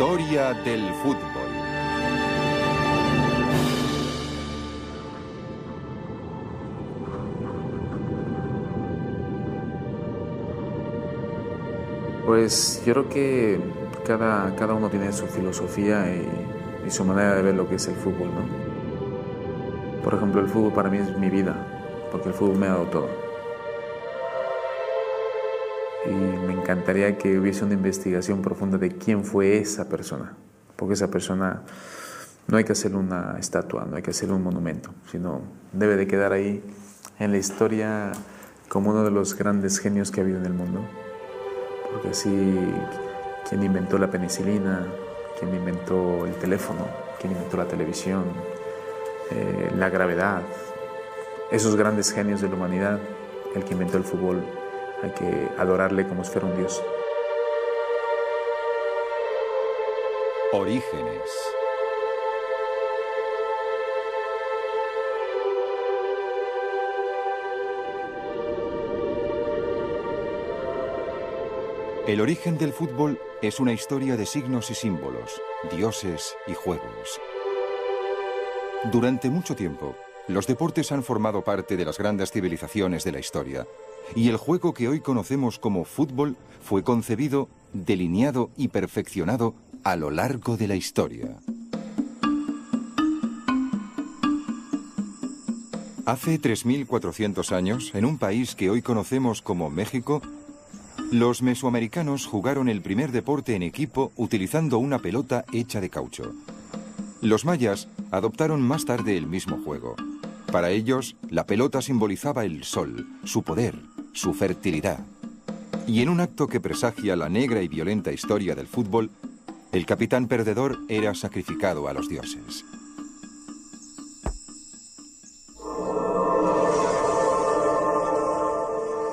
Historia del fútbol. Pues yo creo que cada uno tiene su filosofía y su manera de ver lo que es el fútbol, ¿no? Por ejemplo, el fútbol para mí es mi vida, porque el fútbol me ha dado todo. Y me encantaría que hubiese una investigación profunda de quién fue esa persona, porque esa persona no hay que hacerle una estatua, no hay que hacerle un monumento, sino debe de quedar ahí en la historia como uno de los grandes genios que ha habido en el mundo. Porque así, quien inventó la penicilina, quien inventó el teléfono, quien inventó la televisión, la gravedad, esos grandes genios de la humanidad, el que inventó el fútbol, hay que adorarle como si fuera un dios. Orígenes. El origen del fútbol es una historia de signos y símbolos, dioses y juegos. Durante mucho tiempo, los deportes han formado parte de las grandes civilizaciones de la historia, y el juego que hoy conocemos como fútbol fue concebido, delineado y perfeccionado a lo largo de la historia. Hace 3.400 años, en un país que hoy conocemos como México, los mesoamericanos jugaron el primer deporte en equipo utilizando una pelota hecha de caucho. Los mayas adoptaron más tarde el mismo juego. Para ellos, la pelota simbolizaba el sol, su poder, su fertilidad. Y en un acto que presagia la negra y violenta historia del fútbol, el capitán perdedor era sacrificado a los dioses.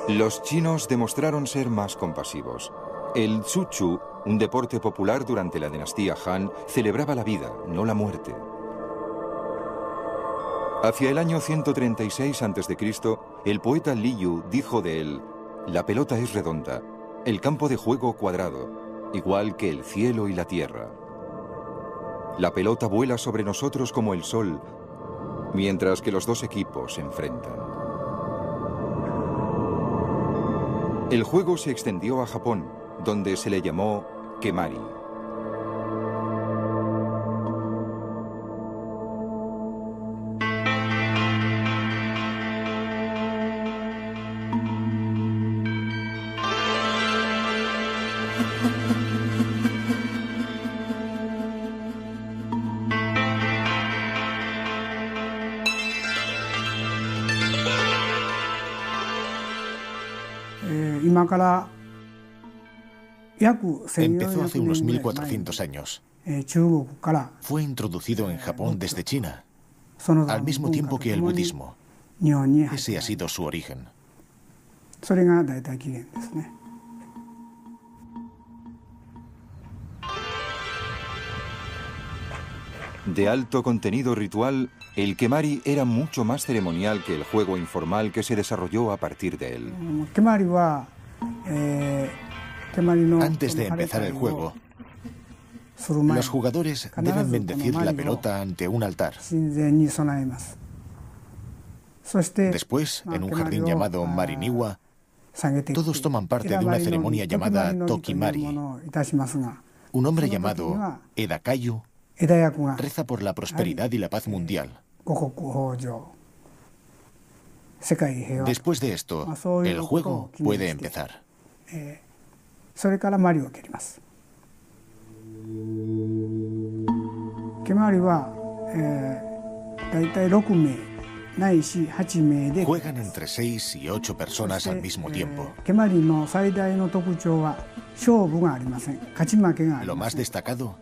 Los chinos demostraron ser más compasivos. El Tzu-Chu, un deporte popular durante la dinastía Han, celebraba la vida, no la muerte. Hacia el año 136 a.C., el poeta Li Yu dijo de él: la pelota es redonda, el campo de juego cuadrado, igual que el cielo y la tierra. La pelota vuela sobre nosotros como el sol, mientras que los dos equipos se enfrentan. El juego se extendió a Japón, donde se le llamó Kemari. Empezó hace unos 1400 años. Fue introducido en Japón desde China, al mismo tiempo que el budismo. Ese ha sido su origen. De alto contenido ritual, el Kemari era mucho más ceremonial que el juego informal que se desarrolló a partir de él. Antes de empezar el juego, los jugadores deben bendecir la pelota ante un altar. Después, en un jardín llamado Mariniwa, todos toman parte de una ceremonia llamada Tokimari. Un hombre llamado Edakayu reza por la prosperidad y la paz mundial. Después de esto, el juego puede empezar. Juegan entre 6 y 8 personas al mismo tiempo. Lo más destacado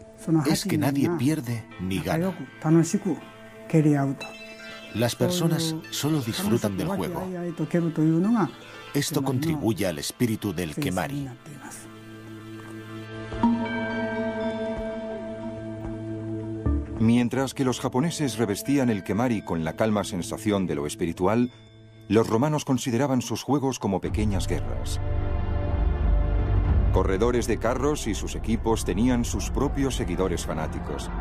es que nadie pierde ni gana. Las personas solo disfrutan del juego. Esto contribuye al espíritu del Kemari. Mientras que los japoneses revestían el Kemari con la calma sensación de lo espiritual, los romanos consideraban sus juegos como pequeñas guerras. Corredores de carros y sus equipos tenían sus propios seguidores fanáticos.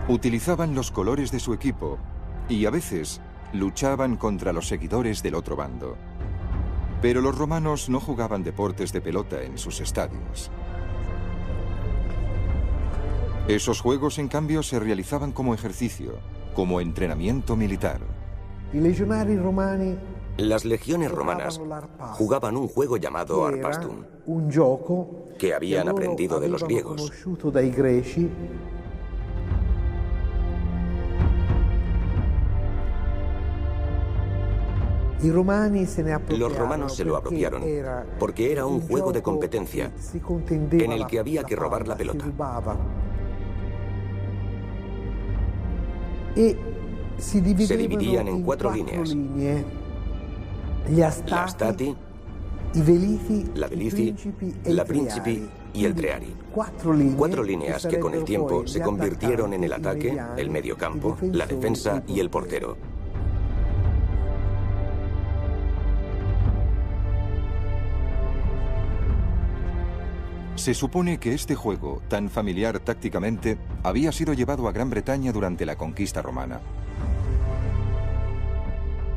Utilizaban los colores de su equipo y a veces luchaban contra los seguidores del otro bando. Pero los romanos no jugaban deportes de pelota en sus estadios. Esos juegos, en cambio, se realizaban como ejercicio, como entrenamiento militar. Las legiones romanas jugaban un juego llamado Arpastum, que habían aprendido de los griegos. Los romanos se lo apropiaron porque era un juego de competencia en el que había que robar la pelota. Se dividían en 4 líneas: la stati, la velici, la principi y el treari. 4 líneas que con el tiempo se convirtieron en el ataque, el mediocampo, la defensa y el portero. Se supone que este juego, tan familiar tácticamente, había sido llevado a Gran Bretaña durante la conquista romana.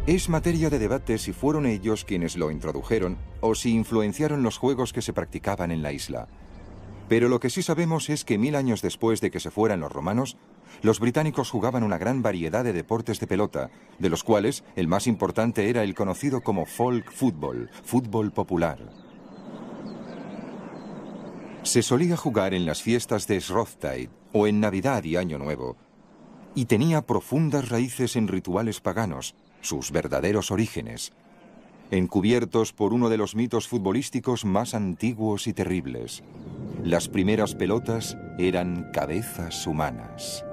Es materia de debate si fueron ellos quienes lo introdujeron o si influenciaron los juegos que se practicaban en la isla. Pero lo que sí sabemos es que 1000 años después de que se fueran los romanos, los británicos jugaban una gran variedad de deportes de pelota, de los cuales el más importante era el conocido como folk football, fútbol popular. Se solía jugar en las fiestas de Shrovetide o en Navidad y Año Nuevo, y tenía profundas raíces en rituales paganos, sus verdaderos orígenes, encubiertos por uno de los mitos futbolísticos más antiguos y terribles. Las primeras pelotas eran cabezas humanas.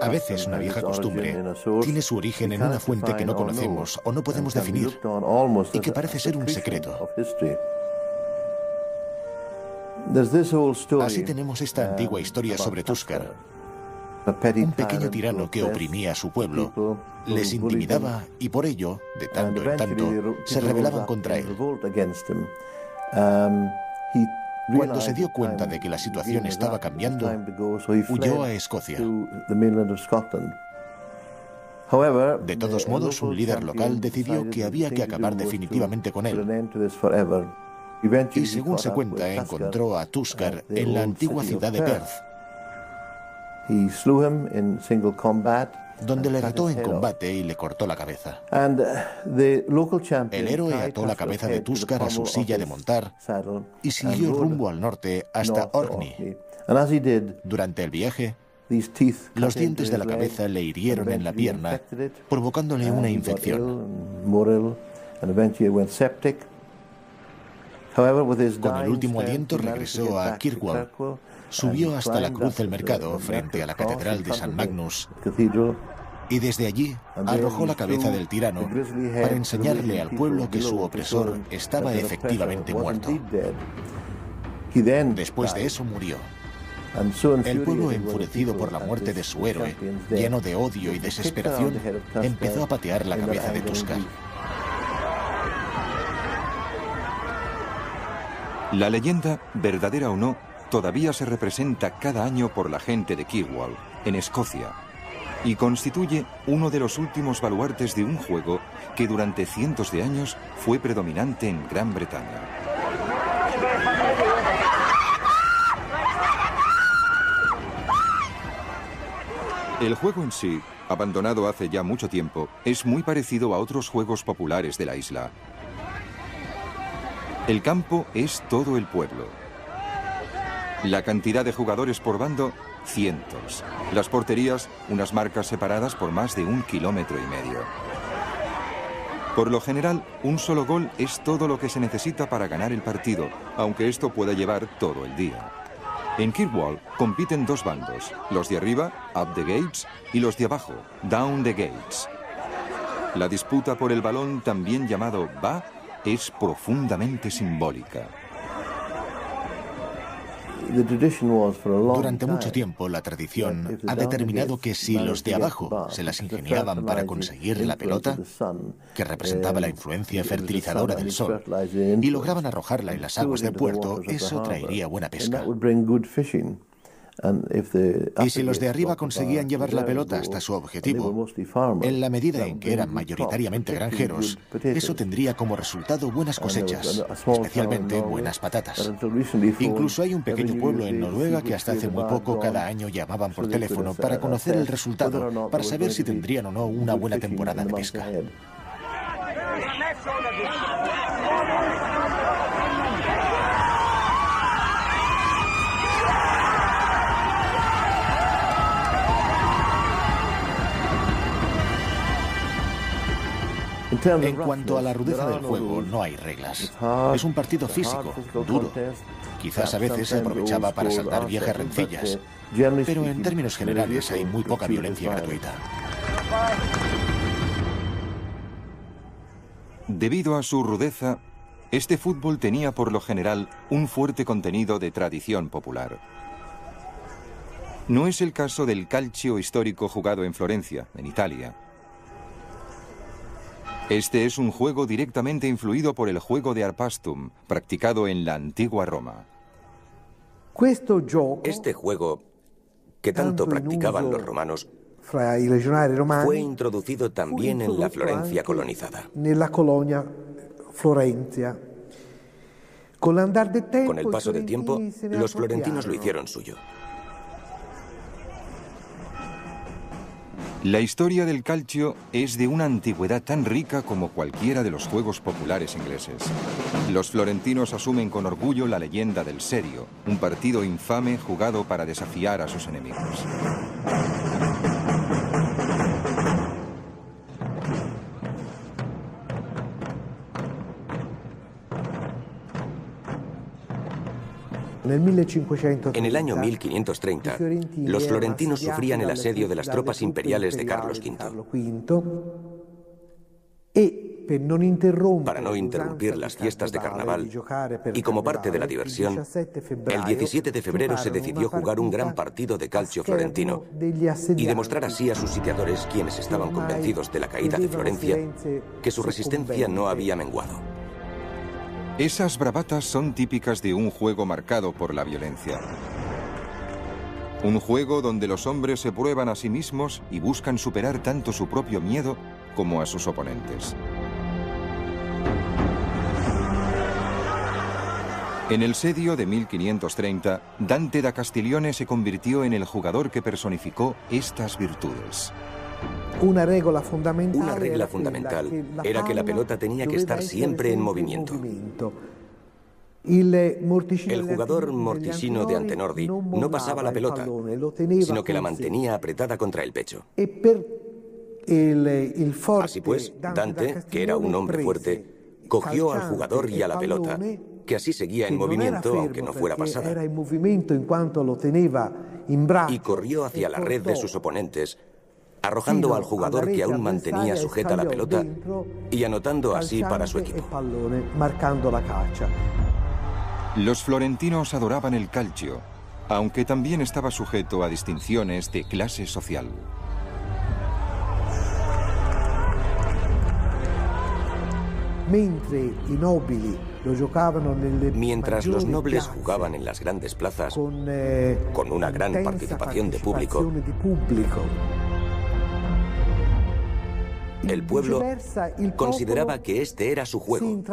A veces una vieja costumbre tiene su origen en una fuente que no conocemos o no podemos definir y que parece ser un secreto. Así tenemos esta antigua historia sobre Tuskar, un pequeño tirano que oprimía a su pueblo, les intimidaba y por ello, de tanto en tanto, se rebelaban contra él. Cuando se dio cuenta de que la situación estaba cambiando, huyó a Escocia. De todos modos, un líder local decidió que había que acabar definitivamente con él. Y según se cuenta, encontró a Tuskar en la antigua ciudad de Perth, donde le retó en combate y le cortó la cabeza. El héroe ató la cabeza de Tuskar a su silla de montar y siguió rumbo al norte hasta Orkney. Durante el viaje, los dientes de la cabeza le hirieron en la pierna, provocándole una infección. Con el último aliento regresó a Kirkwall, subió hasta la cruz del mercado frente a la catedral de San Magnus y desde allí arrojó la cabeza del tirano para enseñarle al pueblo que su opresor estaba efectivamente muerto. Después de eso murió. El pueblo, enfurecido por la muerte de su héroe, lleno de odio y desesperación, empezó a patear la cabeza de Tuskar. La leyenda, verdadera o no, todavía se representa cada año por la gente de Kirkwall, en Escocia, y constituye uno de los últimos baluartes de un juego que durante cientos de años fue predominante en Gran Bretaña. El juego en sí, abandonado hace ya mucho tiempo, es muy parecido a otros juegos populares de la isla. El campo es todo el pueblo. La cantidad de jugadores por bando, cientos. Las porterías, unas marcas separadas por más de 1,5 kilómetros. Por lo general, un solo gol es todo lo que se necesita para ganar el partido, aunque esto pueda llevar todo el día. En Kirkwall compiten 2 bandos, los de arriba, Up the Gates, y los de abajo, Down the Gates. La disputa por el balón, también llamado Ba, es profundamente simbólica. Durante mucho tiempo la tradición ha determinado que si los de abajo se las ingeniaban para conseguir la pelota, que representaba la influencia fertilizadora del sol, y lograban arrojarla en las aguas del puerto, eso traería buena pesca. Y si los de arriba conseguían llevar la pelota hasta su objetivo, en la medida en que eran mayoritariamente granjeros, eso tendría como resultado buenas cosechas, especialmente buenas patatas. Incluso hay un pequeño pueblo en Noruega que hasta hace muy poco cada año llamaban por teléfono para conocer el resultado, para saber si tendrían o no una buena temporada de pesca. En cuanto a la rudeza del juego, no hay reglas. Es un partido físico, duro. Quizás a veces se aprovechaba para saldar viejas rencillas, pero en términos generales hay muy poca violencia gratuita. Debido a su rudeza, este fútbol tenía por lo general un fuerte contenido de tradición popular. No es el caso del calcio histórico jugado en Florencia, en Italia. Este es un juego directamente influido por el juego de Arpastum, practicado en la antigua Roma. Este juego, que tanto practicaban los romanos, fue introducido también en la Florencia colonizada. Con el paso del tiempo, los florentinos lo hicieron suyo. La historia del calcio es de una antigüedad tan rica como cualquiera de los juegos populares ingleses. Los florentinos asumen con orgullo la leyenda del Serio, un partido infame jugado para desafiar a sus enemigos. En el año 1530, los florentinos sufrían el asedio de las tropas imperiales de Carlos V. Para no interrumpir las fiestas de carnaval y como parte de la diversión, el 17 de febrero se decidió jugar un gran partido de calcio florentino y demostrar así a sus sitiadores, quienes estaban convencidos de la caída de Florencia, que su resistencia no había menguado. Esas bravatas son típicas de un juego marcado por la violencia. Un juego donde los hombres se prueban a sí mismos y buscan superar tanto su propio miedo como a sus oponentes. En el sedio de 1530, Dante da Castiglione se convirtió en el jugador que personificó estas virtudes. Una regla fundamental era que la pelota tenía que estar siempre en movimiento. El jugador morticino de Antenordi no pasaba la pelota, sino que la mantenía apretada contra el pecho. Así pues, Dante, que era un hombre fuerte, cogió al jugador y a la pelota, que así seguía en movimiento aunque no fuera pasada, y corrió hacia la red de sus oponentes, arrojando al jugador que aún mantenía sujeta la pelota y anotando así para su equipo. Los florentinos adoraban el calcio, aunque también estaba sujeto a distinciones de clase social. Mientras los nobles jugaban en las grandes plazas, con una gran participación de público, el pueblo consideraba que este era su juego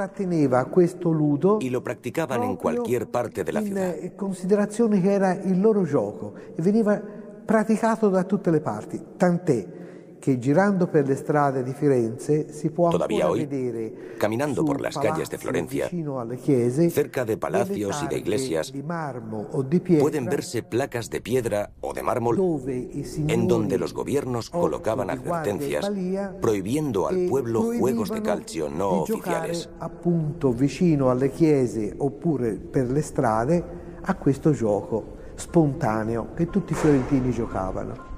y lo practicaban en cualquier parte de la ciudad. Considerazione che era il loro gioco e veniva praticato da tutte le parti, tant'è che girando per le strade di Firenze si può Todavía ancora hoy, vedere caminando por las calles de Florencia, cerca de palacios y de iglesias, pueden verse placas de piedra o de mármol en donde los gobiernos colocaban advertencias prohibiendo al pueblo juegos de calcio no oficiales. Appunto vicino alle chiese oppure per le strade a questo gioco spontaneo che tutti i fiorentini giocavano.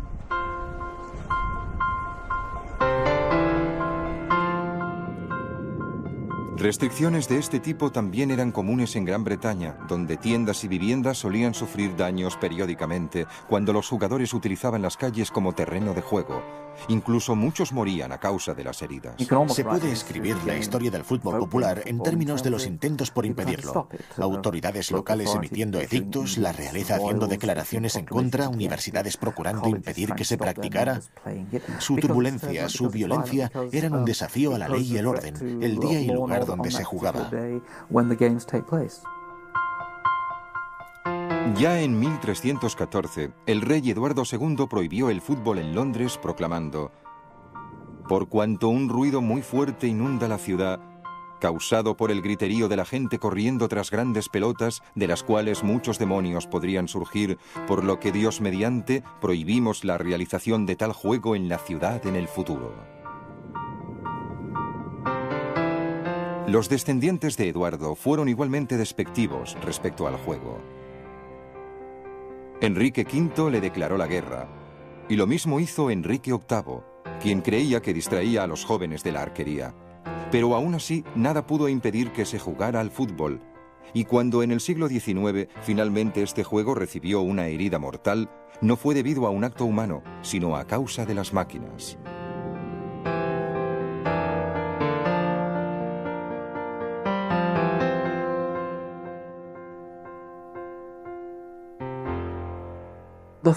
Restricciones de este tipo también eran comunes en Gran Bretaña, donde tiendas y viviendas solían sufrir daños periódicamente cuando los jugadores utilizaban las calles como terreno de juego. Incluso muchos morían a causa de las heridas. Se puede escribir la historia del fútbol popular en términos de los intentos por impedirlo. Autoridades locales emitiendo edictos, la realeza haciendo declaraciones en contra, universidades procurando impedir que se practicara. Su turbulencia, su violencia eran un desafío a la ley y el orden, el día y lugar donde se jugaba. Ya en 1314, el rey Eduardo II prohibió el fútbol en Londres, proclamando: por cuanto un ruido muy fuerte inunda la ciudad, causado por el griterío de la gente corriendo tras grandes pelotas, de las cuales muchos demonios podrían surgir, por lo que Dios mediante prohibimos la realización de tal juego en la ciudad en el futuro. Los descendientes de Eduardo fueron igualmente despectivos respecto al juego. Enrique V le declaró la guerra, y lo mismo hizo Enrique VIII, quien creía que distraía a los jóvenes de la arquería. Pero aún así, nada pudo impedir que se jugara al fútbol, y cuando en el siglo XIX finalmente este juego recibió una herida mortal, no fue debido a un acto humano, sino a causa de las máquinas.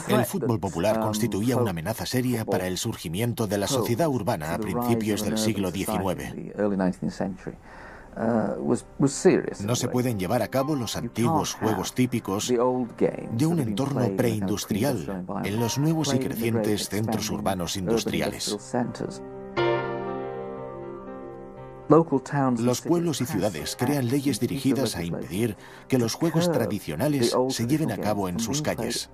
El fútbol popular constituía una amenaza seria para el surgimiento de la sociedad urbana a principios del siglo XIX. No se pueden llevar a cabo los antiguos juegos típicos de un entorno preindustrial en los nuevos y crecientes centros urbanos industriales. Los pueblos y ciudades crean leyes dirigidas a impedir que los juegos tradicionales se lleven a cabo en sus calles.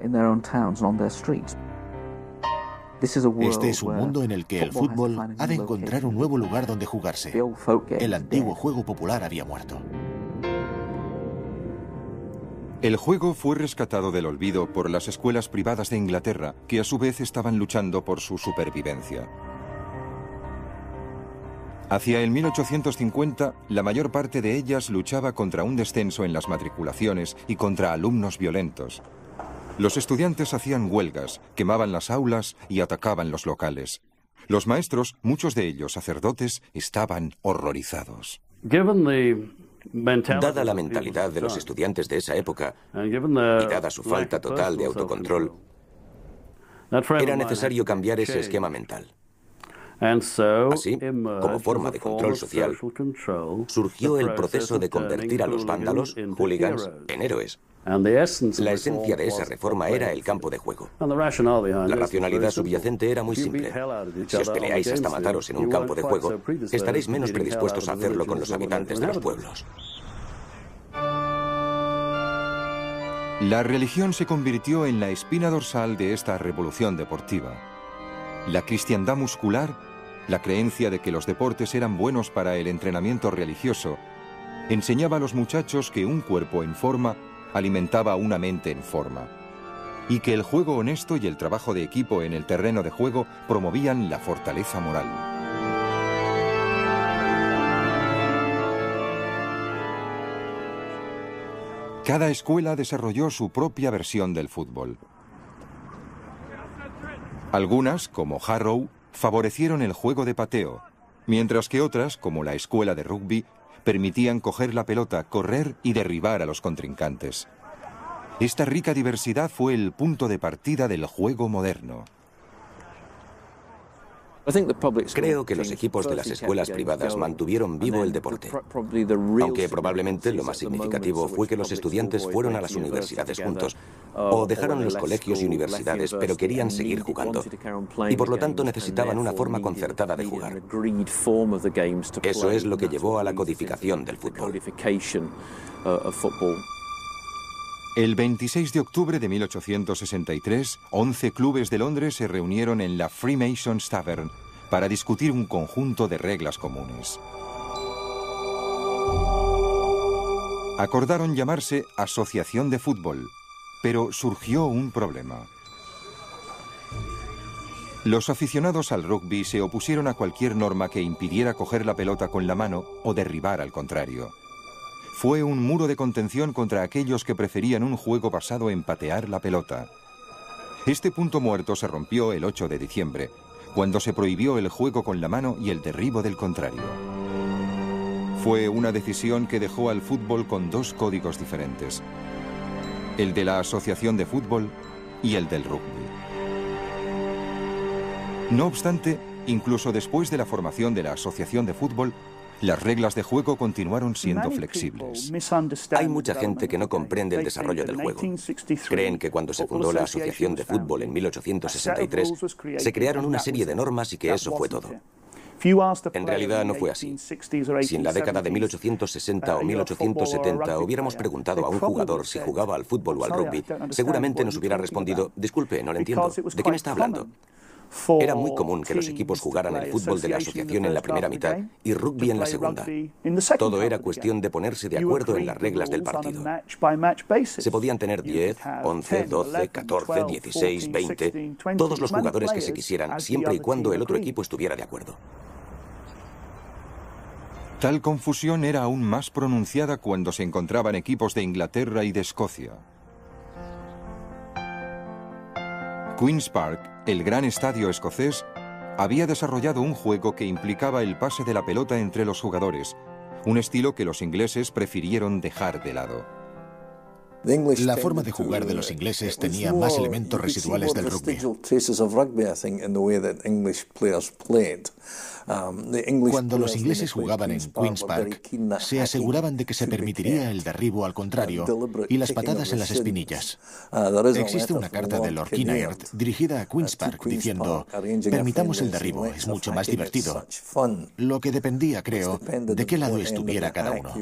Este es un mundo en el que el fútbol ha de encontrar un nuevo lugar donde jugarse. El antiguo juego popular había muerto. El juego fue rescatado del olvido por las escuelas privadas de Inglaterra, que a su vez estaban luchando por su supervivencia. Hacia el 1850, la mayor parte de ellas luchaba contra un descenso en las matriculaciones y contra alumnos violentos. Los estudiantes hacían huelgas, quemaban las aulas y atacaban los locales. Los maestros, muchos de ellos sacerdotes, estaban horrorizados. Dada la mentalidad de los estudiantes de esa época y dada su falta total de autocontrol, era necesario cambiar ese esquema mental. Así, como forma de control social, surgió el proceso de convertir a los vándalos, hooligans, en héroes. La esencia de esa reforma era el campo de juego. La racionalidad subyacente era muy simple. Si os peleáis hasta mataros en un campo de juego, estaréis menos predispuestos a hacerlo con los habitantes de los pueblos. La religión se convirtió en la espina dorsal de esta revolución deportiva. La cristiandad muscular, la creencia de que los deportes eran buenos para el entrenamiento religioso, enseñaba a los muchachos que un cuerpo en forma alimentaba una mente en forma, y que el juego honesto y el trabajo de equipo en el terreno de juego promovían la fortaleza moral. Cada escuela desarrolló su propia versión del fútbol. Algunas, como Harrow, favorecieron el juego de pateo, mientras que otras, como la escuela de rugby, permitían coger la pelota, correr y derribar a los contrincantes. Esta rica diversidad fue el punto de partida del juego moderno. Creo que los equipos de las escuelas privadas mantuvieron vivo el deporte, aunque probablemente lo más significativo fue que los estudiantes fueron a las universidades juntos, o dejaron los colegios y universidades, pero querían seguir jugando, y por lo tanto necesitaban una forma concertada de jugar. Eso es lo que llevó a la codificación del fútbol. El 26 de octubre de 1863, 11 clubes de Londres se reunieron en la Freemasons Tavern para discutir un conjunto de reglas comunes. Acordaron llamarse Asociación de Fútbol, pero surgió un problema. Los aficionados al rugby se opusieron a cualquier norma que impidiera coger la pelota con la mano o derribar al contrario. Fue un muro de contención contra aquellos que preferían un juego basado en patear la pelota. Este punto muerto se rompió el 8 de diciembre, cuando se prohibió el juego con la mano y el derribo del contrario. Fue una decisión que dejó al fútbol con dos códigos diferentes: el de la Asociación de Fútbol y el del rugby. No obstante, incluso después de la formación de la Asociación de Fútbol, las reglas de juego continuaron siendo flexibles. Hay mucha gente que no comprende el desarrollo del juego. Creen que cuando se fundó la Asociación de Fútbol en 1863, se crearon una serie de normas y que eso fue todo. En realidad no fue así. Si en la década de 1860 o 1870 hubiéramos preguntado a un jugador si jugaba al fútbol o al rugby, seguramente nos hubiera respondido: disculpe, no lo entiendo. ¿De qué me está hablando? Era muy común que los equipos jugaran el fútbol de la asociación en la primera mitad y rugby en la segunda. Todo era cuestión de ponerse de acuerdo en las reglas del partido. Se podían tener 10, 11, 12, 14, 16, 20, todos los jugadores que se quisieran, siempre y cuando el otro equipo estuviera de acuerdo. Tal confusión era aún más pronunciada cuando se encontraban equipos de Inglaterra y de Escocia. Queen's Park, el gran estadio escocés, había desarrollado un juego que implicaba el pase de la pelota entre los jugadores, un estilo que los ingleses prefirieron dejar de lado. La forma de jugar de los ingleses tenía más elementos residuales del rugby. Cuando los ingleses jugaban en Queen's Park, se aseguraban de que se permitiría el derribo al contrario y las patadas en las espinillas. Existe una carta de Lord Kinnaird dirigida a Queen's Park diciendo: permitamos el derribo, es mucho más divertido. Lo que dependía, creo, de qué lado estuviera cada uno.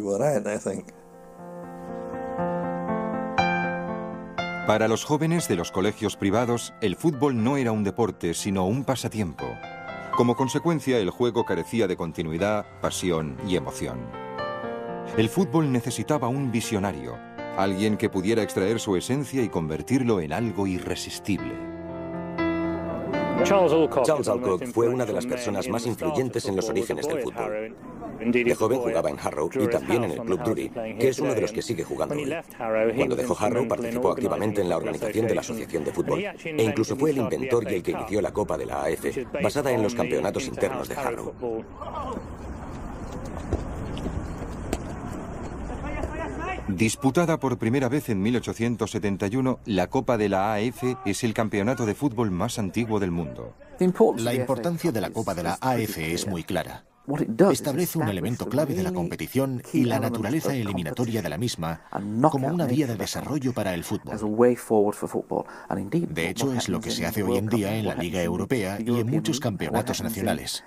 Para los jóvenes de los colegios privados, el fútbol no era un deporte, sino un pasatiempo. Como consecuencia, el juego carecía de continuidad, pasión y emoción. El fútbol necesitaba un visionario, alguien que pudiera extraer su esencia y convertirlo en algo irresistible. Charles Alcock fue una de las personas más influyentes en los orígenes del fútbol. De joven jugaba en Harrow y también en el Club Drury, que es uno de los que sigue jugando hoy. Cuando dejó Harrow, participó activamente en la organización de la Asociación de Fútbol e incluso fue el inventor y el que inició la Copa de la AF, basada en los campeonatos internos de Harrow. Disputada por primera vez en 1871, la Copa de la AF es el campeonato de fútbol más antiguo del mundo. La importancia de la Copa de la AF es muy clara. Establece un elemento clave de la competición y la naturaleza eliminatoria de la misma como una vía de desarrollo para el fútbol. De hecho, es lo que se hace hoy en día en la Liga Europea y en muchos campeonatos nacionales.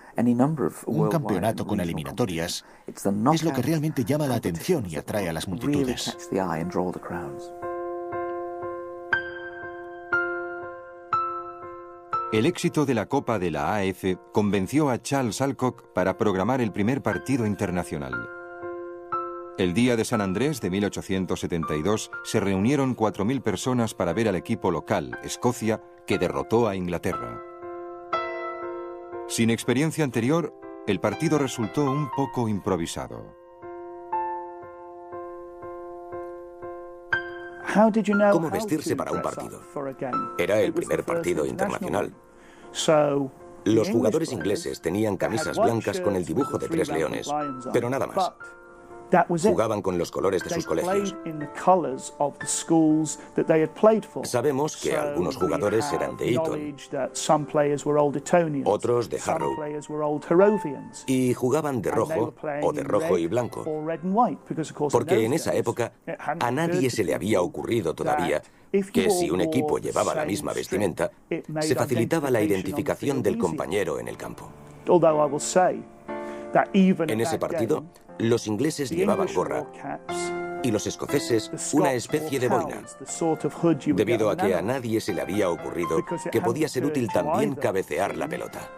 Un campeonato con eliminatorias es lo que realmente llama la atención y atrae a las multitudes. El éxito de la Copa de la AF convenció a Charles Alcock para programar el primer partido internacional. El día de San Andrés de 1872 se reunieron 4.000 personas para ver al equipo local, Escocia, que derrotó a Inglaterra. Sin experiencia anterior, el partido resultó un poco improvisado. ¿Cómo vestirse para un partido? Era el primer partido internacional. Los jugadores ingleses tenían camisas blancas con el dibujo de 3 leones, pero nada más. Jugaban con los colores de sus colegios. Sabemos que algunos jugadores eran de Eton, otros de Harrow, y jugaban de rojo o de rojo y blanco, porque en esa época a nadie se le había ocurrido todavía que si un equipo llevaba la misma vestimenta, se facilitaba la identificación del compañero en el campo. En ese partido, los ingleses llevaban gorra y los escoceses una especie de boina, debido a que a nadie se le había ocurrido que podía ser útil también cabecear la pelota.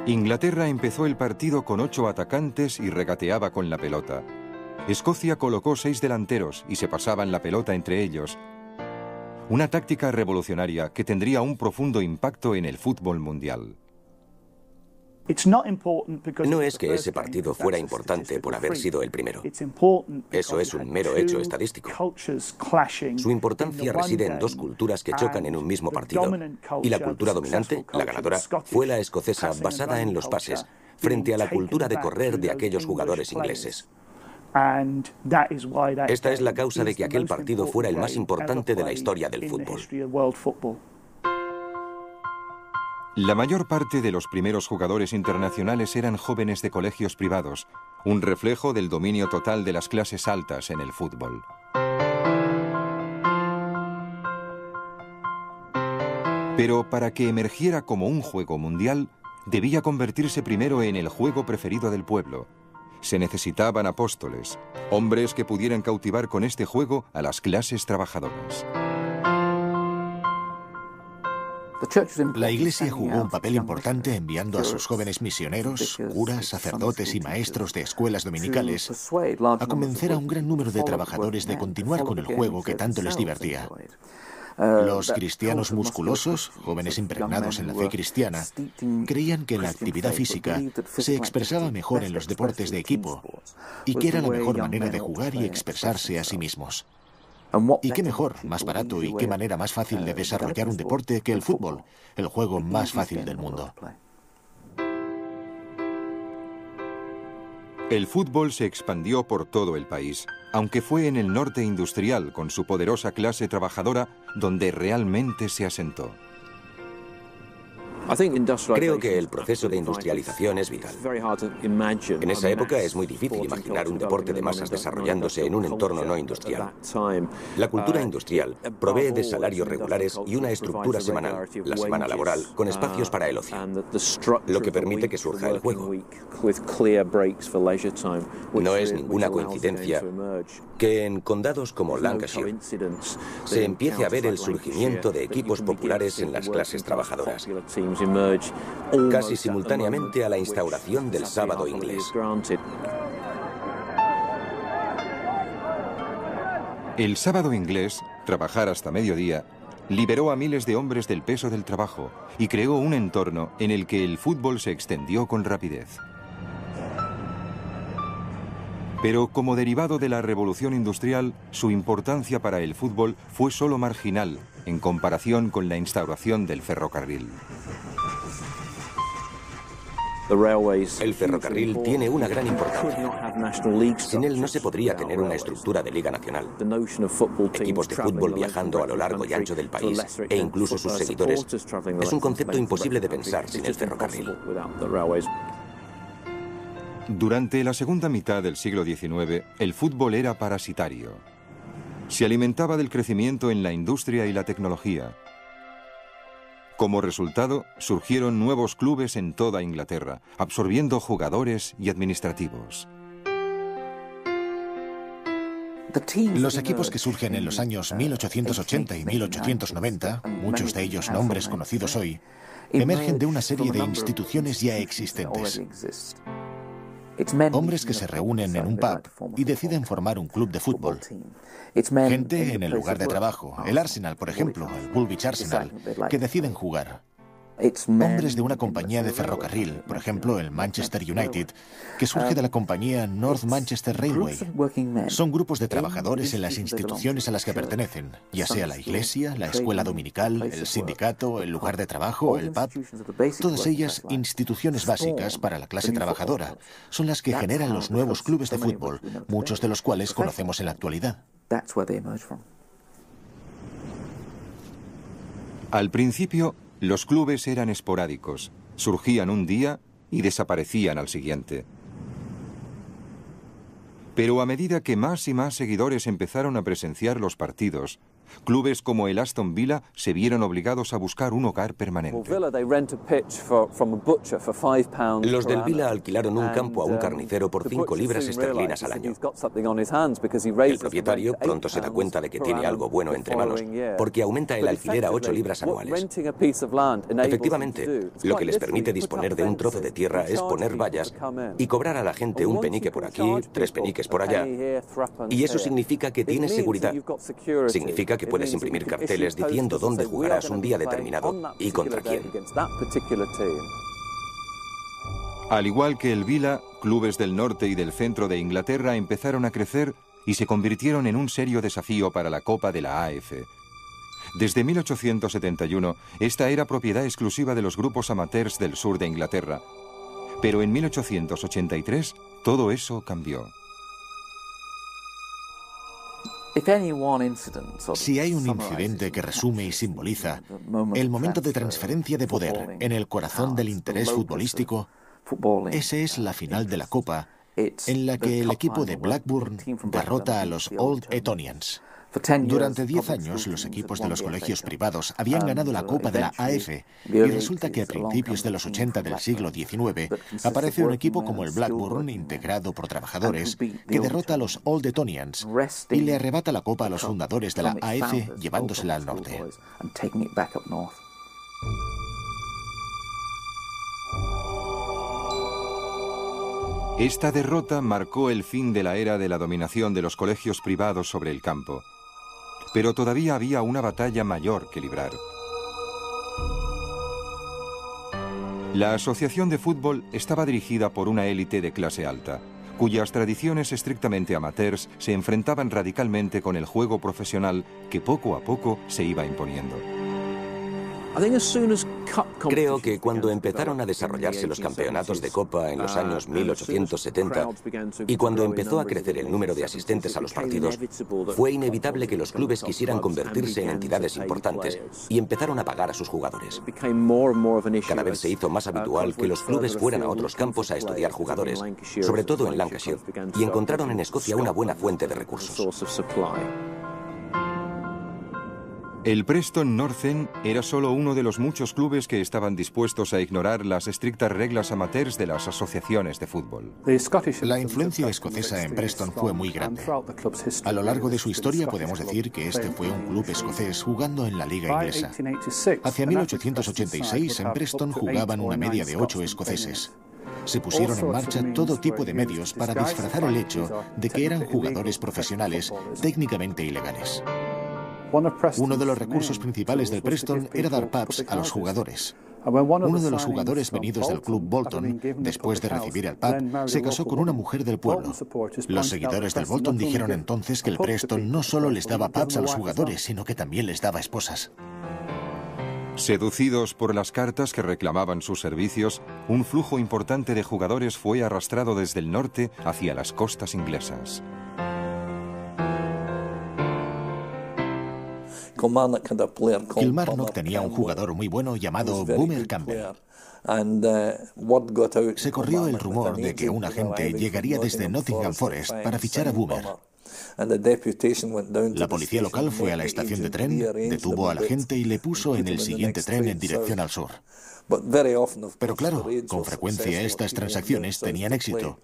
Inglaterra empezó el partido con 8 atacantes y regateaba con la pelota. Escocia colocó 6 delanteros y se pasaban la pelota entre ellos. Una táctica revolucionaria que tendría un profundo impacto en el fútbol mundial. No es que ese partido fuera importante por haber sido el primero. Eso es un mero hecho estadístico. Su importancia reside en dos culturas que chocan en un mismo partido. Y la cultura dominante, la ganadora, fue la escocesa, basada en los pases, frente a la cultura de correr de aquellos jugadores ingleses. Esta es la causa de que aquel partido fuera el más importante de la historia del fútbol. La mayor parte de los primeros jugadores internacionales eran jóvenes de colegios privados, un reflejo del dominio total de las clases altas en el fútbol. Pero para que emergiera como un juego mundial, debía convertirse primero en el juego preferido del pueblo. Se necesitaban apóstoles, hombres que pudieran cautivar con este juego a las clases trabajadoras. La Iglesia jugó un papel importante enviando a sus jóvenes misioneros, curas, sacerdotes y maestros de escuelas dominicales a convencer a un gran número de trabajadores de continuar con el juego que tanto les divertía. Los cristianos musculosos, jóvenes impregnados en la fe cristiana, creían que la actividad física se expresaba mejor en los deportes de equipo y que era la mejor manera de jugar y expresarse a sí mismos. Y qué mejor, más barato y qué manera más fácil de desarrollar un deporte que el fútbol, el juego más fácil del mundo. El fútbol se expandió por todo el país, aunque fue en el norte industrial, con su poderosa clase trabajadora, donde realmente se asentó. Creo que el proceso de industrialización es vital. En esa época es muy difícil imaginar un deporte de masas desarrollándose en un entorno no industrial. La cultura industrial provee de salarios regulares y una estructura semanal, la semana laboral, con espacios para el ocio, lo que permite que surja el juego. No es ninguna coincidencia que en condados como Lancashire se empiece a ver el surgimiento de equipos populares en las clases trabajadoras, casi simultáneamente a la instauración del sábado inglés. El sábado inglés, trabajar hasta mediodía, liberó a miles de hombres del peso del trabajo y creó un entorno en el que el fútbol se extendió con rapidez. Pero como derivado de la revolución industrial, su importancia para el fútbol fue solo marginal en comparación con la instauración del ferrocarril. El ferrocarril tiene una gran importancia. Sin él no se podría tener una estructura de liga nacional. Equipos de fútbol viajando a lo largo y ancho del país, e incluso sus seguidores, es un concepto imposible de pensar sin el ferrocarril. Durante la segunda mitad del siglo XIX, el fútbol era parasitario. Se alimentaba del crecimiento en la industria y la tecnología. Como resultado, surgieron nuevos clubes en toda Inglaterra, absorbiendo jugadores y administrativos. Los equipos que surgen en los años 1880 y 1890, muchos de ellos nombres conocidos hoy, emergen de una serie de instituciones ya existentes. Hombres que se reúnen en un pub y deciden formar un club de fútbol. Gente en el lugar de trabajo, el Arsenal, por ejemplo, el Woolwich Arsenal, que deciden jugar. Hombres de una compañía de ferrocarril, por ejemplo, el Manchester United, que surge de la compañía North Manchester Railway. Son grupos de trabajadores en las instituciones a las que pertenecen, ya sea la iglesia, la escuela dominical, el sindicato, el lugar de trabajo, el pub. Todas ellas instituciones básicas para la clase trabajadora. Son las que generan los nuevos clubes de fútbol, muchos de los cuales conocemos en la actualidad. Al principio, los clubes eran esporádicos, surgían un día y desaparecían al siguiente. Pero a medida que más y más seguidores empezaron a presenciar los partidos, Clubes como el Aston Villa se vieron obligados a buscar un hogar permanente. Los del Villa alquilaron un campo a un carnicero por 5 libras esterlinas al año. El propietario pronto se da cuenta de que tiene algo bueno entre manos, porque aumenta el alquiler a 8 libras anuales. Efectivamente, lo que les permite disponer de un trozo de tierra es poner vallas y cobrar a la gente un penique por aquí, 3 peniques por allá. Y eso significa que tienes seguridad. Significa que puedes imprimir carteles diciendo dónde jugarás un día determinado y contra quién. Al igual que el Villa, clubes del norte y del centro de Inglaterra empezaron a crecer y se convirtieron en un serio desafío para la Copa de la AF. Desde 1871, esta era propiedad exclusiva de los grupos amateurs del sur de Inglaterra. Pero en 1883, todo eso cambió. Si hay un incidente que resume y simboliza el momento de transferencia de poder en el corazón del interés futbolístico, ese es la final de la Copa, en la que el equipo de Blackburn derrota a los Old Etonians. Durante 10 años, los equipos de los colegios privados habían ganado la Copa de la AF y resulta que a principios de los 80 del siglo XIX aparece un equipo como el Blackburn, integrado por trabajadores, que derrota a los Old Etonians y le arrebata la Copa a los fundadores de la AF, llevándosela al norte. Esta derrota marcó el fin de la era de la dominación de los colegios privados sobre el campo. Pero todavía había una batalla mayor que librar. La asociación de fútbol estaba dirigida por una élite de clase alta, cuyas tradiciones estrictamente amateurs se enfrentaban radicalmente con el juego profesional que poco a poco se iba imponiendo. Creo que cuando empezaron a desarrollarse los campeonatos de Copa en los años 1870 y cuando empezó a crecer el número de asistentes a los partidos, fue inevitable que los clubes quisieran convertirse en entidades importantes y empezaron a pagar a sus jugadores. Cada vez se hizo más habitual que los clubes fueran a otros campos a estudiar jugadores, sobre todo en Lancashire, y encontraron en Escocia una buena fuente de recursos. El Preston North End era solo uno de los muchos clubes que estaban dispuestos a ignorar las estrictas reglas amateurs de las asociaciones de fútbol. La influencia escocesa en Preston fue muy grande. A lo largo de su historia podemos decir que este fue un club escocés jugando en la liga inglesa. Hacia 1886 en Preston jugaban una media de 8 escoceses. Se pusieron en marcha todo tipo de medios para disfrazar el hecho de que eran jugadores profesionales técnicamente ilegales. Uno de los recursos principales del Preston era dar pubs a los jugadores. Uno de los jugadores venidos del club Bolton, después de recibir el pub, se casó con una mujer del pueblo. Los seguidores del Bolton dijeron entonces que el Preston no solo les daba pubs a los jugadores, sino que también les daba esposas. Seducidos por las cartas que reclamaban sus servicios, un flujo importante de jugadores fue arrastrado desde el norte hacia las costas inglesas. Kilmarnock tenía un jugador muy bueno llamado Boomer Campbell. Se corrió el rumor de que un agente llegaría desde Nottingham Forest para fichar a Boomer. La policía local fue a la estación de tren, detuvo al agente y le puso en el siguiente tren en dirección al sur. Pero claro, con frecuencia estas transacciones tenían éxito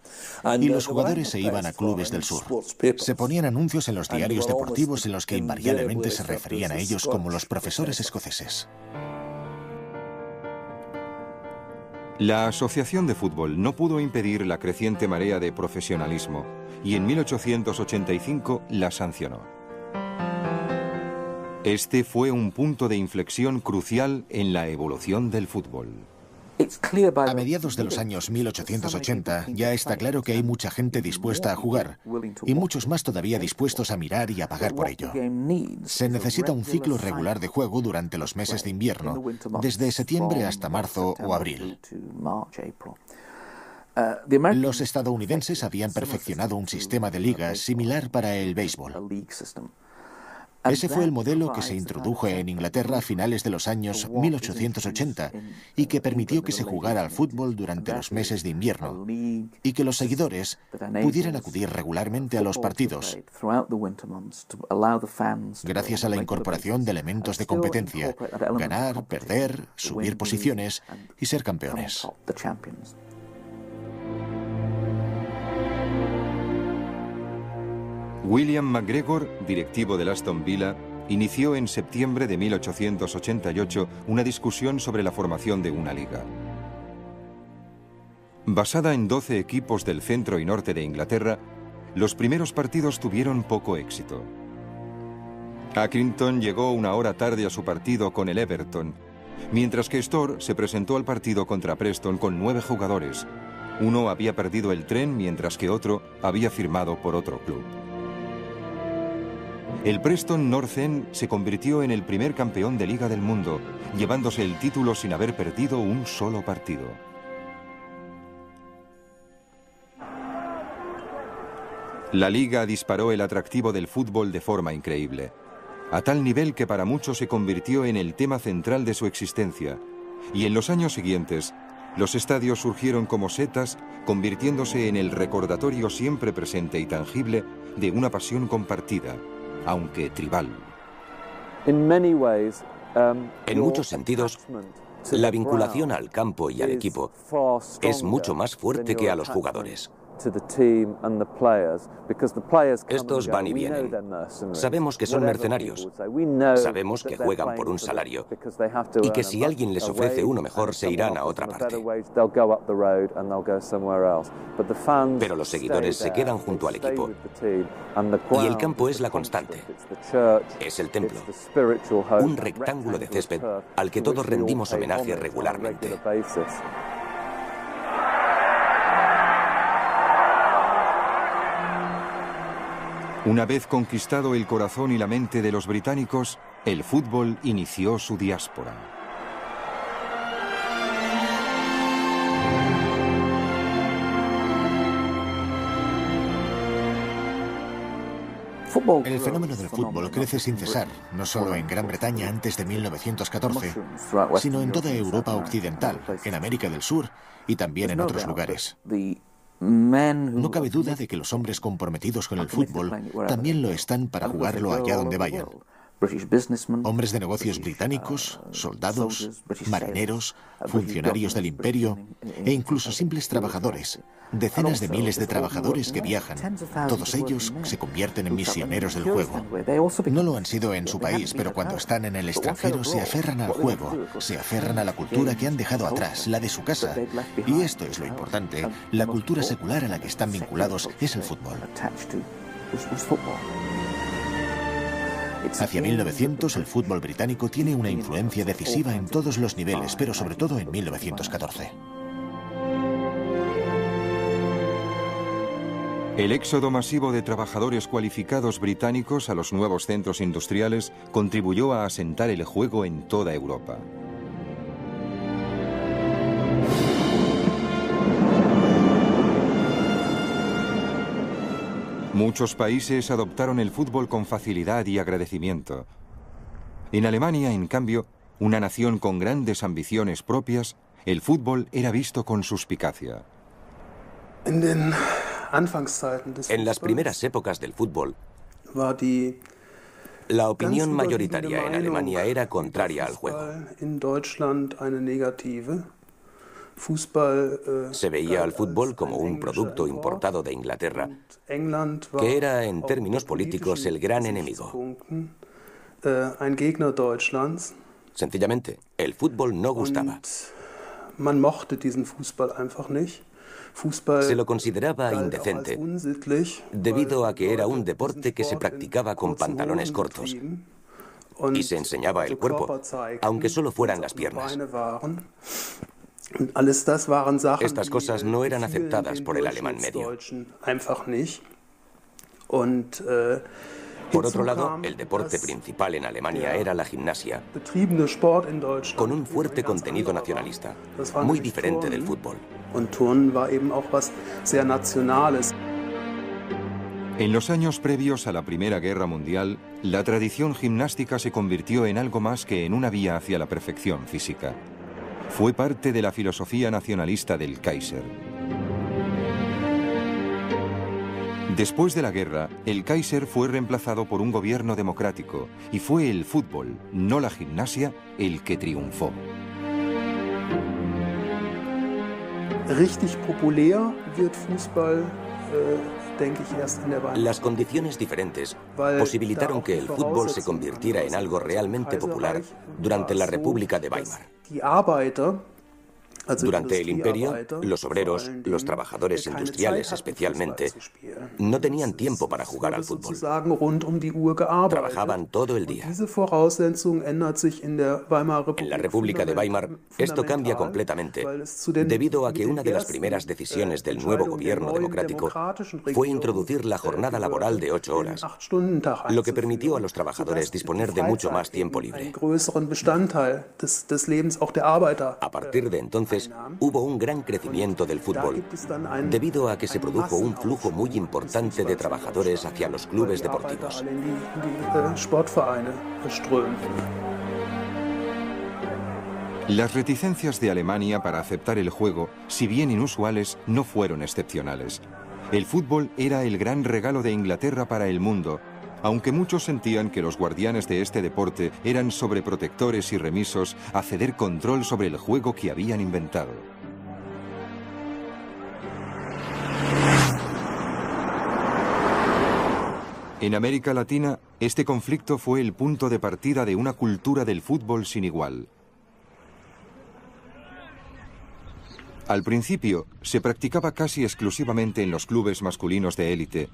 y los jugadores se iban a clubes del sur. Se ponían anuncios en los diarios deportivos en los que invariablemente se referían a ellos como los profesores escoceses. La asociación de fútbol no pudo impedir la creciente marea de profesionalismo y en 1885 la sancionó. Este fue un punto de inflexión crucial en la evolución del fútbol. A mediados de los años 1880 ya está claro que hay mucha gente dispuesta a jugar y muchos más todavía dispuestos a mirar y a pagar por ello. Se necesita un ciclo regular de juego durante los meses de invierno, desde septiembre hasta marzo o abril. Los estadounidenses habían perfeccionado un sistema de ligas similar para el béisbol. Ese fue el modelo que se introdujo en Inglaterra a finales de los años 1880 y que permitió que se jugara al fútbol durante los meses de invierno y que los seguidores pudieran acudir regularmente a los partidos, gracias a la incorporación de elementos de competencia: ganar, perder, subir posiciones y ser campeones. William McGregor, directivo del Aston Villa, inició en septiembre de 1888 una discusión sobre la formación de una liga. Basada en 12 equipos del centro y norte de Inglaterra, los primeros partidos tuvieron poco éxito. Accrington llegó una hora tarde a su partido con el Everton, mientras que Storr se presentó al partido contra Preston con 9 jugadores. Uno había perdido el tren, mientras que otro había firmado por otro club. El Preston North End se convirtió en el primer campeón de Liga del mundo, llevándose el título sin haber perdido un solo partido. La Liga disparó el atractivo del fútbol de forma increíble, a tal nivel que para muchos se convirtió en el tema central de su existencia, y en los años siguientes, los estadios surgieron como setas, convirtiéndose en el recordatorio siempre presente y tangible de una pasión compartida, aunque tribal. En muchos sentidos, la vinculación al campo y al equipo es mucho más fuerte que a los jugadores. Estos van y vienen. Sabemos que son mercenarios. Sabemos que juegan por un salario y que si alguien les ofrece uno mejor se irán a otra parte. Pero los seguidores se quedan junto al equipo y el campo es la constante. Es el templo, un rectángulo de césped al que todos rendimos homenaje regularmente. Una vez conquistado el corazón y la mente de los británicos, el fútbol inició su diáspora. El fenómeno del fútbol crece sin cesar, no solo en Gran Bretaña antes de 1914, sino en toda Europa occidental, en América del Sur y también en otros lugares. No cabe duda de que los hombres comprometidos con el fútbol también lo están para jugarlo allá donde vayan. Hombres de negocios británicos, soldados, marineros, funcionarios del imperio e incluso simples trabajadores. Decenas de miles de trabajadores que viajan. Todos ellos se convierten en misioneros del juego. No lo han sido en su país, pero cuando están en el extranjero se aferran al juego, se aferran a la cultura que han dejado atrás, la de su casa. Y esto es lo importante, la cultura secular a la que están vinculados es el fútbol. Hacia 1900, el fútbol británico tiene una influencia decisiva en todos los niveles, pero sobre todo en 1914. El éxodo masivo de trabajadores cualificados británicos a los nuevos centros industriales contribuyó a asentar el juego en toda Europa. Muchos países adoptaron el fútbol con facilidad y agradecimiento. En Alemania, en cambio, una nación con grandes ambiciones propias, el fútbol era visto con suspicacia. En las primeras épocas del fútbol, la opinión mayoritaria en Alemania era contraria al juego. Se veía al fútbol como un producto importado de Inglaterra, que era, en términos políticos, el gran enemigo. Sencillamente, el fútbol no gustaba. Se lo consideraba indecente, debido a que era un deporte que se practicaba con pantalones cortos y se enseñaba el cuerpo, aunque solo fueran las piernas. Estas cosas no eran aceptadas por el alemán medio. Por otro lado, el deporte principal en Alemania era la gimnasia, con un fuerte contenido nacionalista, muy diferente del fútbol. En los años previos a la Primera Guerra Mundial, la tradición gimnástica se convirtió en algo más que en una vía hacia la perfección física. Fue parte de la filosofía nacionalista del Kaiser. Después de la guerra, el Kaiser fue reemplazado por un gobierno democrático y fue el fútbol, no la gimnasia, el que triunfó. Richtig populär wird Fußball, denke ich, erst in der Weimar. Las condiciones diferentes posibilitaron que el fútbol se convirtiera en algo realmente popular durante la República de Weimar. Durante el Imperio, los obreros, los trabajadores industriales especialmente, no tenían tiempo para jugar al fútbol. Trabajaban todo el día. En la República de Weimar, esto cambia completamente, debido a que una de las primeras decisiones del nuevo gobierno democrático fue introducir la jornada laboral de 8 horas, lo que permitió a los trabajadores disponer de mucho más tiempo libre. A partir de entonces, hubo un gran crecimiento del fútbol, debido a que se produjo un flujo muy importante de trabajadores hacia los clubes deportivos. Las reticencias de Alemania para aceptar el juego, si bien inusuales, no fueron excepcionales. El fútbol era el gran regalo de Inglaterra para el mundo, aunque muchos sentían que los guardianes de este deporte eran sobreprotectores y remisos a ceder control sobre el juego que habían inventado. En América Latina, este conflicto fue el punto de partida de una cultura del fútbol sin igual. Al principio, se practicaba casi exclusivamente en los clubes masculinos de élite,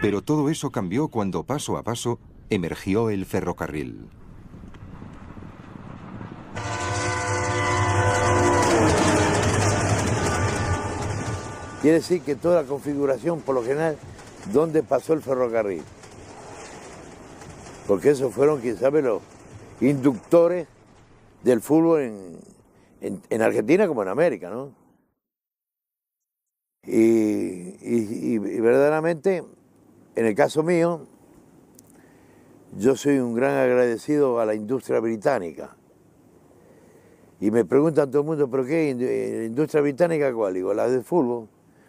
pero todo eso cambió cuando paso a paso emergió el ferrocarril. Quiere decir que toda la configuración, por lo general, ¿dónde pasó el ferrocarril? Porque esos fueron, quién sabe, los inductores del fútbol en Argentina como en América, ¿no? Y verdaderamente, en el caso mío, yo soy un gran agradecido a la industria británica. Y me preguntan todo el mundo, ¿pero qué? ¿Industria británica cuál? Digo, la del fútbol.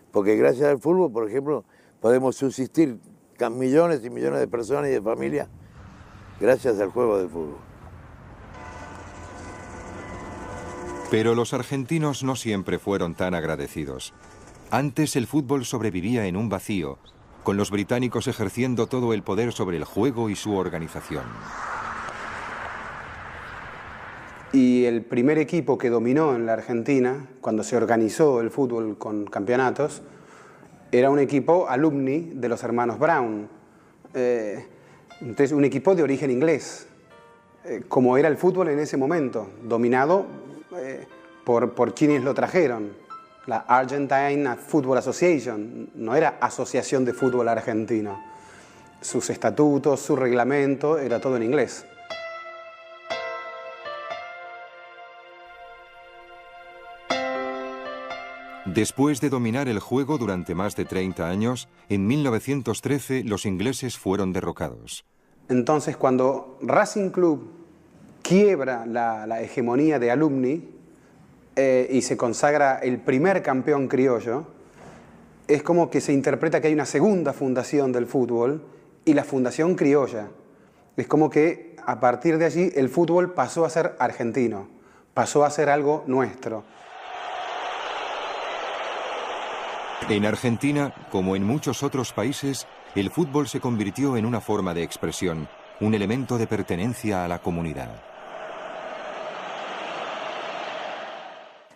Porque gracias al fútbol, por ejemplo, podemos subsistir millones y millones de personas y de familias gracias al juego de fútbol. Pero los argentinos no siempre fueron tan agradecidos. Antes el fútbol sobrevivía en un vacío, con los británicos ejerciendo todo el poder sobre el juego y su organización. Y el primer equipo que dominó en la Argentina, cuando se organizó el fútbol con campeonatos, era un equipo alumni de los hermanos Brown. Entonces, un equipo de origen inglés, como era el fútbol en ese momento, dominado por quienes lo trajeron. La Argentine Football Association, no era Asociación de Fútbol Argentino. Sus estatutos, su reglamento, era todo en inglés. Después de dominar el juego durante más de 30 años, en 1913 los ingleses fueron derrocados. Entonces, cuando Racing Club quiebra la hegemonía de alumni y se consagra el primer campeón criollo, es como que se interpreta que hay una segunda fundación del fútbol y la fundación criolla. Es como que a partir de allí el fútbol pasó a ser argentino, pasó a ser algo nuestro. En Argentina, como en muchos otros países, el fútbol se convirtió en una forma de expresión, un elemento de pertenencia a la comunidad.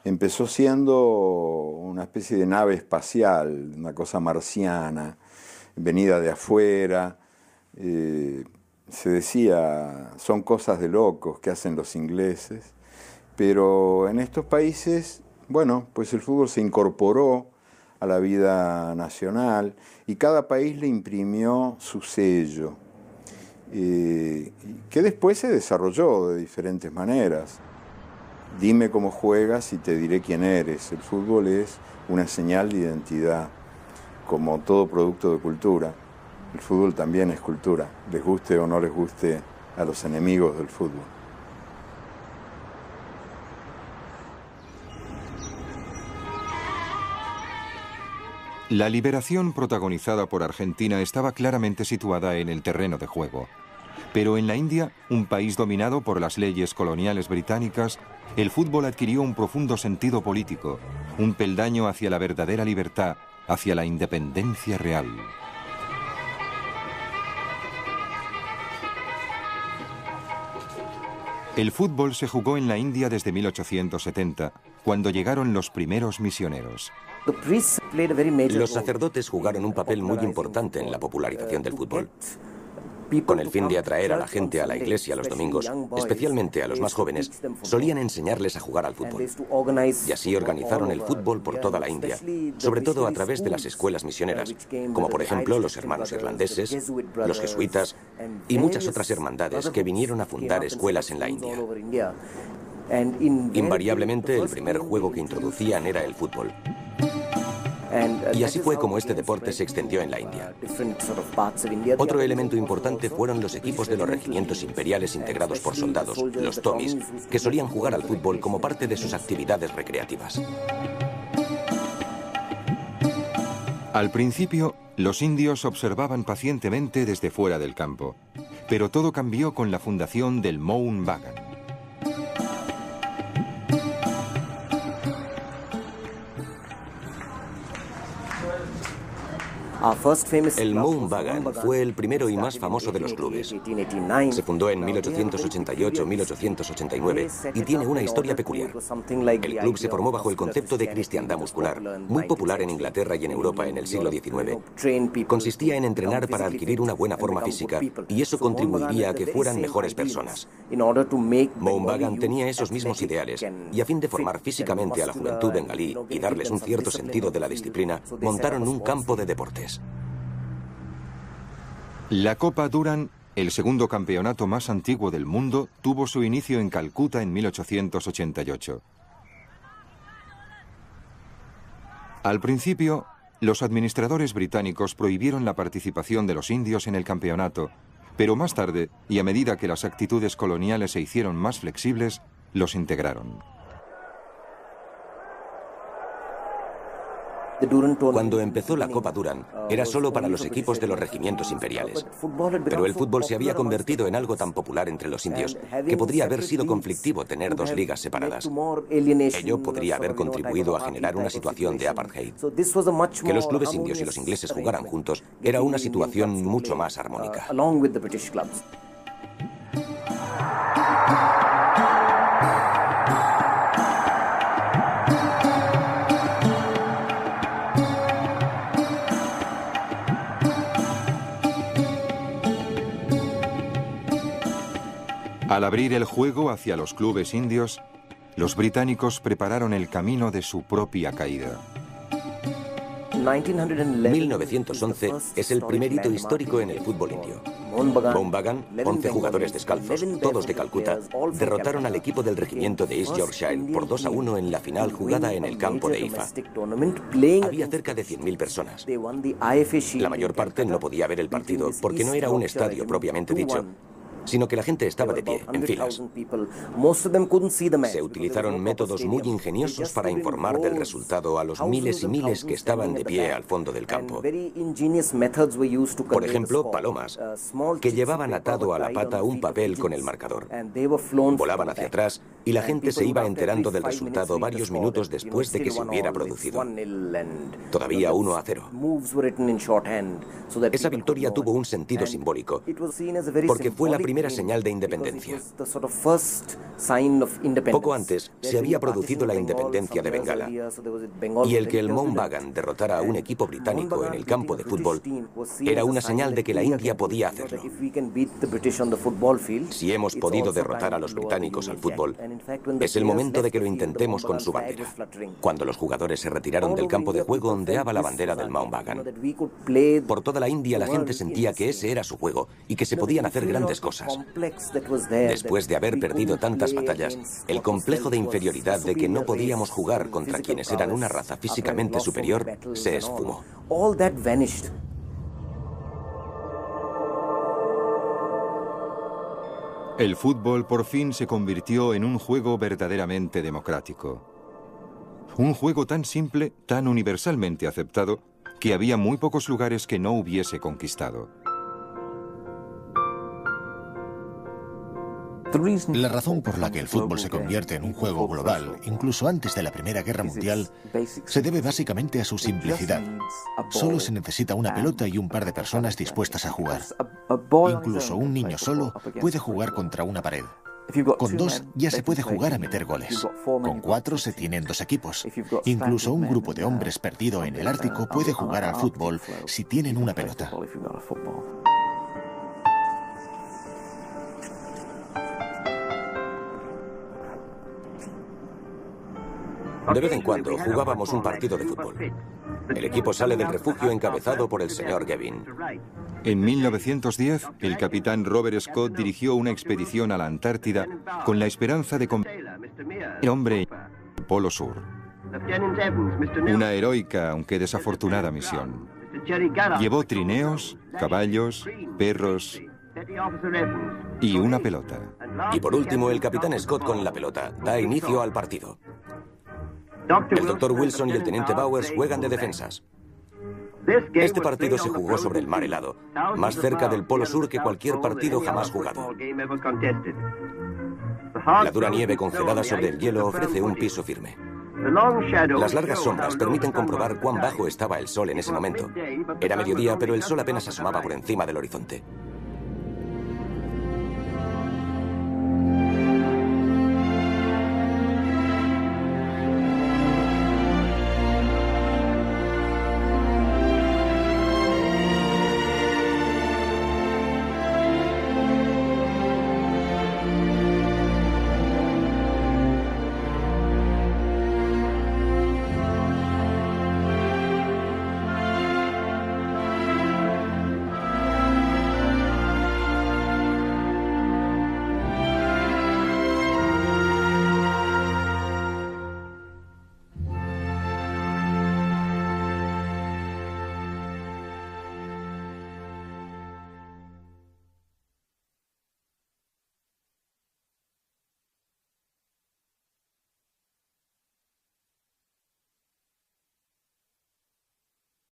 Empezó siendo una especie de nave espacial, una cosa marciana, venida de afuera. Se decía, son cosas de locos que hacen los ingleses, pero en estos países, bueno, pues el fútbol se incorporó a la vida nacional y cada país le imprimió su sello, que después se desarrolló de diferentes maneras. Dime cómo juegas y te diré quién eres. El fútbol es una señal de identidad, como todo producto de cultura. El fútbol también es cultura, les guste o no les guste a los enemigos del fútbol. La liberación protagonizada por Argentina estaba claramente situada en el terreno de juego. Pero en la India, un país dominado por las leyes coloniales británicas, el fútbol adquirió un profundo sentido político, un peldaño hacia la verdadera libertad, hacia la independencia real. El fútbol se jugó en la India desde 1870, cuando llegaron los primeros misioneros. Los sacerdotes jugaron un papel muy importante en la popularización del fútbol. Con el fin de atraer a la gente a la iglesia los domingos, especialmente a los más jóvenes, solían enseñarles a jugar al fútbol. Y así organizaron el fútbol por toda la India, sobre todo a través de las escuelas misioneras, como por ejemplo los hermanos irlandeses, los jesuitas y muchas otras hermandades que vinieron a fundar escuelas en la India. Invariablemente, el primer juego que introducían era el fútbol. Y así fue como este deporte se extendió en la India. Otro elemento importante fueron los equipos de los regimientos imperiales integrados por soldados, los Tommies, que solían jugar al fútbol como parte de sus actividades recreativas. Al principio, los indios observaban pacientemente desde fuera del campo, pero todo cambió con la fundación del Mohun Bagan. El Mohun Bagan fue el primero y más famoso de los clubes. Se fundó en 1888-1889 y tiene una historia peculiar. El club se formó bajo el concepto de cristiandad muscular, muy popular en Inglaterra y en Europa en el siglo XIX. Consistía en entrenar para adquirir una buena forma física y eso contribuiría a que fueran mejores personas. Mohun Bagan tenía esos mismos ideales y a fin de formar físicamente a la juventud bengalí y darles un cierto sentido de la disciplina, montaron un campo de deportes. La Copa Durand, el segundo campeonato más antiguo del mundo, tuvo su inicio en Calcuta en 1888. Al principio, los administradores británicos prohibieron la participación de los indios en el campeonato, pero más tarde, y a medida que las actitudes coloniales se hicieron más flexibles, los integraron. Cuando empezó la Copa Durand, era solo para los equipos de los regimientos imperiales. Pero el fútbol se había convertido en algo tan popular entre los indios que podría haber sido conflictivo tener dos ligas separadas. Ello podría haber contribuido a generar una situación de apartheid. Que los clubes indios y los ingleses jugaran juntos era una situación mucho más armónica. Al abrir el juego hacia los clubes indios, los británicos prepararon el camino de su propia caída. 1911 es el primer hito histórico en el fútbol indio. Mohun Bagan, 11 jugadores descalzos, todos de Calcuta, derrotaron al equipo del regimiento de East Yorkshire por 2-1 en la final jugada en el campo de IFA. Había cerca de 100.000 personas. La mayor parte no podía ver el partido porque no era un estadio propiamente dicho, sino que la gente estaba de pie, en filas. Se utilizaron métodos muy ingeniosos para informar del resultado a los miles y miles que estaban de pie al fondo del campo. Por ejemplo, palomas, que llevaban atado a la pata un papel con el marcador. Volaban hacia atrás y la gente se iba enterando del resultado varios minutos después de que se hubiera producido. Todavía 1-0. Esa victoria tuvo un sentido simbólico, porque fue la primera señal de independencia. Poco antes se había producido la independencia de Bengala, y el que el Mohun Bagan derrotara a un equipo británico en el campo de fútbol era una señal de que la India podía hacerlo. Si hemos podido derrotar a los británicos al fútbol, es el momento de que lo intentemos con su bandera. Cuando los jugadores se retiraron del campo de juego, ondeaba la bandera del Mohun Bagan. Por toda la India la gente sentía que ese era su juego y que se podían hacer grandes cosas. Después de haber perdido tantas batallas, el complejo de inferioridad de que no podíamos jugar contra quienes eran una raza físicamente superior se esfumó. El fútbol por fin se convirtió en un juego verdaderamente democrático. Un juego tan simple, tan universalmente aceptado, que había muy pocos lugares que no hubiese conquistado. La razón por la que el fútbol se convierte en un juego global, incluso antes de la Primera Guerra Mundial, se debe básicamente a su simplicidad. Solo se necesita una pelota y un par de personas dispuestas a jugar. Incluso un niño solo puede jugar contra una pared. Con 2 ya se puede jugar a meter goles. Con 4 se tienen 2 equipos. Incluso un grupo de hombres perdido en el Ártico puede jugar al fútbol si tienen una pelota. De vez en cuando jugábamos un partido de fútbol. El equipo sale del refugio encabezado por el señor Gavin. En 1910, el capitán Robert Scott dirigió una expedición a la Antártida con la esperanza de convertir al hombre en el Polo Sur. Una heroica, aunque desafortunada misión. Llevó trineos, caballos, perros y una pelota. Y por último, el capitán Scott con la pelota da inicio al partido. El doctor Wilson y el teniente Bowers juegan de defensas. Este partido se jugó sobre el mar helado, más cerca del Polo Sur que cualquier partido jamás jugado. La dura nieve congelada sobre el hielo ofrece un piso firme. Las largas sombras permiten comprobar cuán bajo estaba el sol en ese momento. Era mediodía, pero el sol apenas asomaba por encima del horizonte.